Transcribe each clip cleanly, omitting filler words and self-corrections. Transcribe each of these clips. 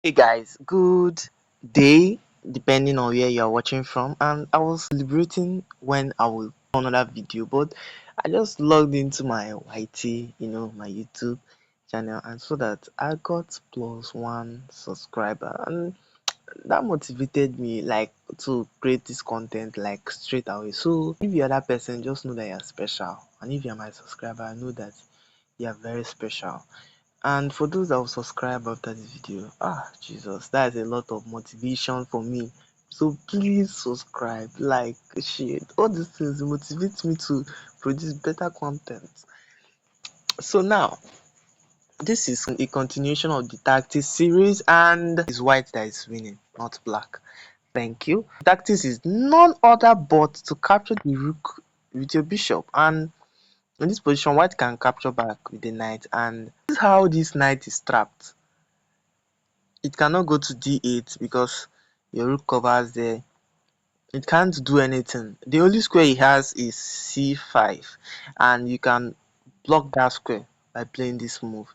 Hey guys, good day depending on where you are watching from. And I was deliberating when I will do another video, but I just logged into my YT, my YouTube channel, and saw that I got plus one subscriber, and that motivated me like to create this content like straight away. So if you're that person, just know that you're special, and if you're my subscriber, I know that you're very special. And for those that will subscribe after this video, Jesus, that is a lot of motivation for me. So please subscribe, like, share. All these things motivate me to produce better content. So now, this is a continuation of the Tactics series, and it's white that is winning, not black. Thank you. Tactics is none other but to capture the rook with your bishop, and in this position, white can capture back with the knight, and this is how this knight is trapped. It cannot go to d8 because your rook covers there. It can't do anything. The only square he has is c5, and you can block that square by playing this move.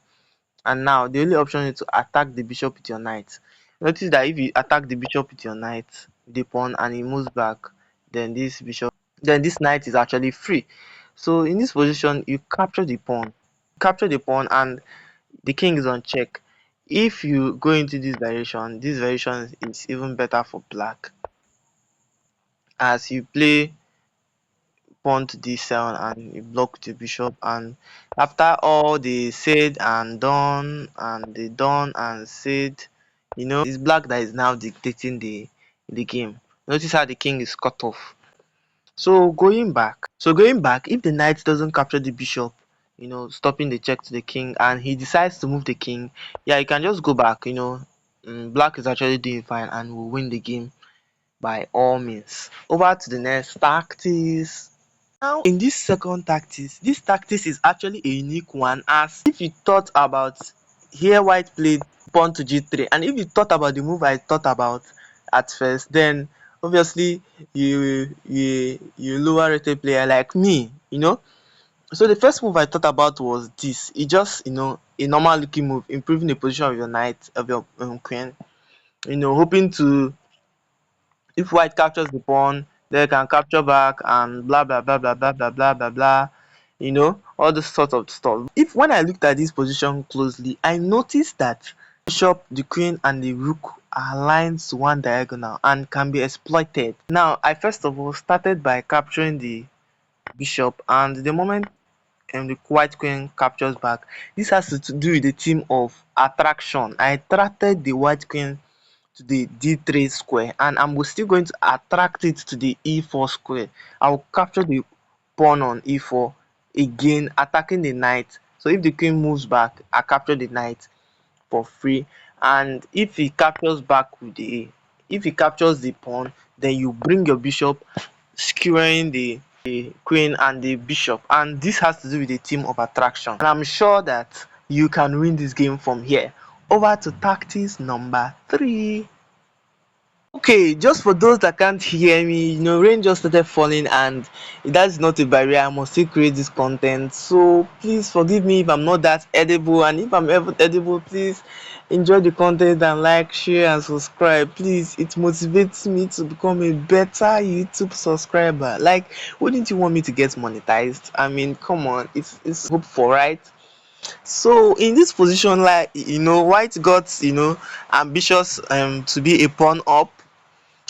And now the only option is to attack the bishop with your knight. Notice that if you attack the bishop with your knight, the pawn, and he moves back, then this knight is actually free. So in this position, you capture the pawn, and the king is on check. If you go into this variation is even better for black, as you play pawn to d7 and you block the bishop, and after all the said and done and the done and said, it's black that is now dictating the game. Notice how the king is cut off. So going back, if the knight doesn't capture the bishop, stopping the check to the king, and he decides to move the king, yeah, you can just go back. Black is actually doing fine and will win the game by all means. Over to the next tactics. Now, in this second tactics, this tactics is actually a unique one, as if you thought about here white played pawn to g3, and if you thought about the move I thought about at first, then obviously you lower rated player like me. So the first move I thought about was this. It just a normal looking move, improving the position of your knight, of your queen, hoping to, if white captures the pawn, they can capture back and blah blah blah blah blah blah blah blah blah. All this sort of stuff. If when I looked at this position closely, I noticed that bishop, the queen, and the rook are aligned to one diagonal and can be exploited. Now, I first of all started by capturing the bishop, and the moment the white queen captures back, this has to do with the theme of attraction. I attracted the white queen to the d3 square, and I'm still going to attract it to the e4 square. I will capture the pawn on e4, again attacking the knight. So if the queen moves back, I capture the knight for free. And if he captures back with the, if he captures the pawn, then you bring your bishop, skewering the queen and the bishop, and this has to do with the theme of attraction, and I'm sure that you can win this game from here. Over to tactics number 3. Okay, just for those that can't hear me, rain just started falling, and that's not a barrier. I must still create this content. So please forgive me if I'm not that edible, and if I'm ever edible, please enjoy the content and like, share, and subscribe. Please, it motivates me to become a better YouTube subscriber. Like, wouldn't you want me to get monetized? I mean, come on, it's hope for, right? So in this position, like, white got ambitious to be a pawn up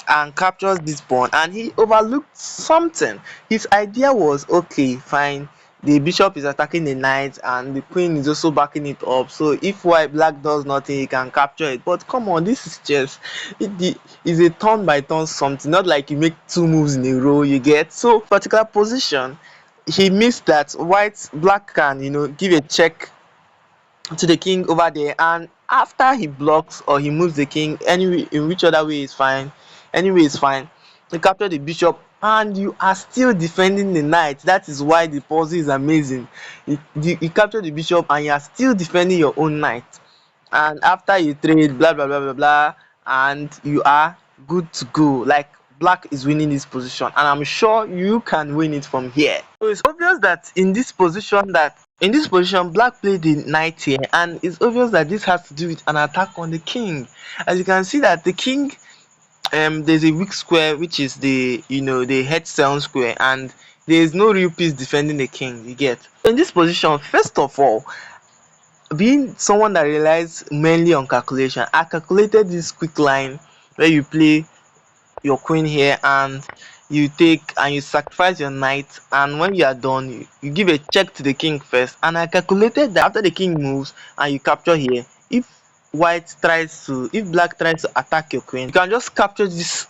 and captures this pawn, and he overlooked something. His idea was, okay, fine, the bishop is attacking the knight and the queen is also backing it up, so if black does nothing, he can capture it. But come on, this is chess. It is a turn by turn something, not like you make two moves in a row, you get. So particular position, he missed that black can give a check to the king over there, and after he blocks or he moves the king, anyway, in which other way is fine, anyway is fine, you capture the bishop and you are still defending the knight. That is why the puzzle is amazing. You capture the bishop and you are still defending your own knight, and after you trade blah blah blah blah blah, and you are good to go. Like, black is winning this position, and I'm sure you can win it from here. So it's obvious that in this position black played the knight here, and it's obvious that this has to do with an attack on the king. As you can see that the king, there's a weak square, which is the the h7 square, and there is no real piece defending the king, you get. In this position, first of all, being someone that relies mainly on calculation, I calculated this quick line where you play your queen here, and you take and you sacrifice your knight, and when you are done, you give a check to the king first. And I calculated that after the king moves and you capture here, if black tries to attack your queen, you can just capture this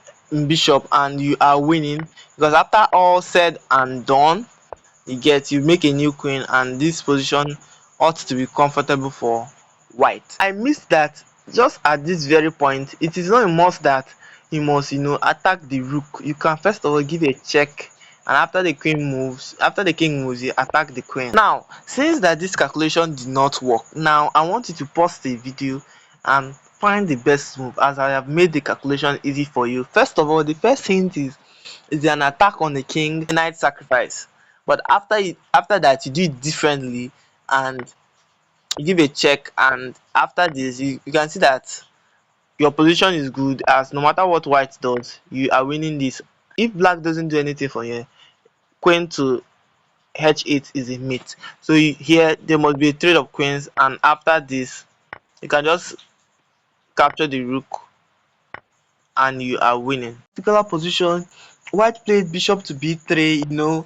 bishop and you are winning, because after all said and done, you make a new queen, and this position ought to be comfortable for white. I missed that just at this very point, it is not a must that you must attack the rook. You can first of all give a check, and after the king moves, you attack the queen. Now, since that this calculation did not work, now I want you to pause the video and find the best move, as I have made the calculation easy for you. First of all, the first hint is an attack on the king, knight sacrifice. But after that, you do it differently, and you give a check, and after this, you can see that your position is good, as no matter what white does, you are winning this. If black doesn't do anything for you, queen to h8 is a mate. So here there must be a trade of queens, and after this, you can just capture the rook and you are winning. Particular position, white played bishop to b3,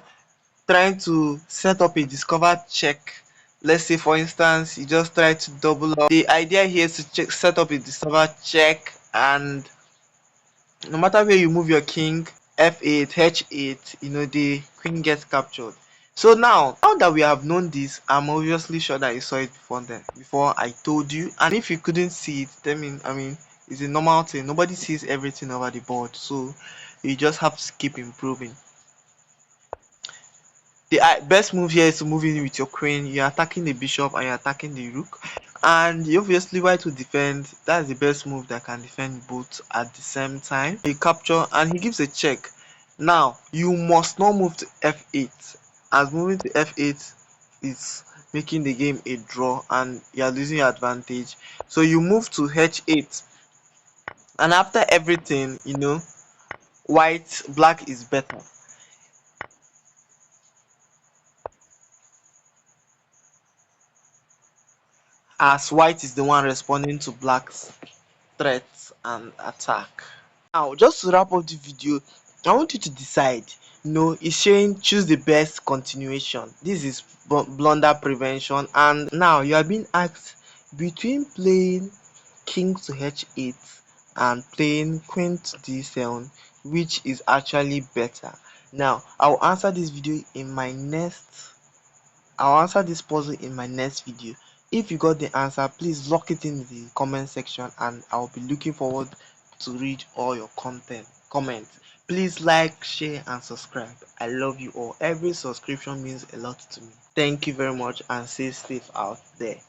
trying to set up a discovered check. Let's say for instance you just try to double up. The idea here is to set up a discovered check, and no matter where you move your king, f8, h8, the queen gets captured. So now that we have known this, I'm obviously sure that you saw it before I told you. And if you couldn't see it, I mean it's a normal thing. Nobody sees everything over the board, so you just have to keep improving. The best move here is to move in with your queen. You're attacking the bishop and you're attacking the rook, and you obviously white to defend. That's the best move that can defend both at the same time. He capture and he gives a check. Now you must not move to f8, as moving to f8 is making the game a draw and you're losing your advantage. So you move to h8, and after everything, black is better, as white is the one responding to black's threats and attack. Now, just to wrap up the video, I want you to decide. It's saying choose the best continuation. This is blunder prevention, and now you are being asked between playing king to h8 and playing queen to d7, which is actually better. Now, I'll answer this puzzle in my next video. If you got the answer, please lock it in the comment section, and I'll be looking forward to read all your comments. Please like, share and subscribe. I love you all. Every subscription means a lot to me. Thank you very much, and stay safe out there.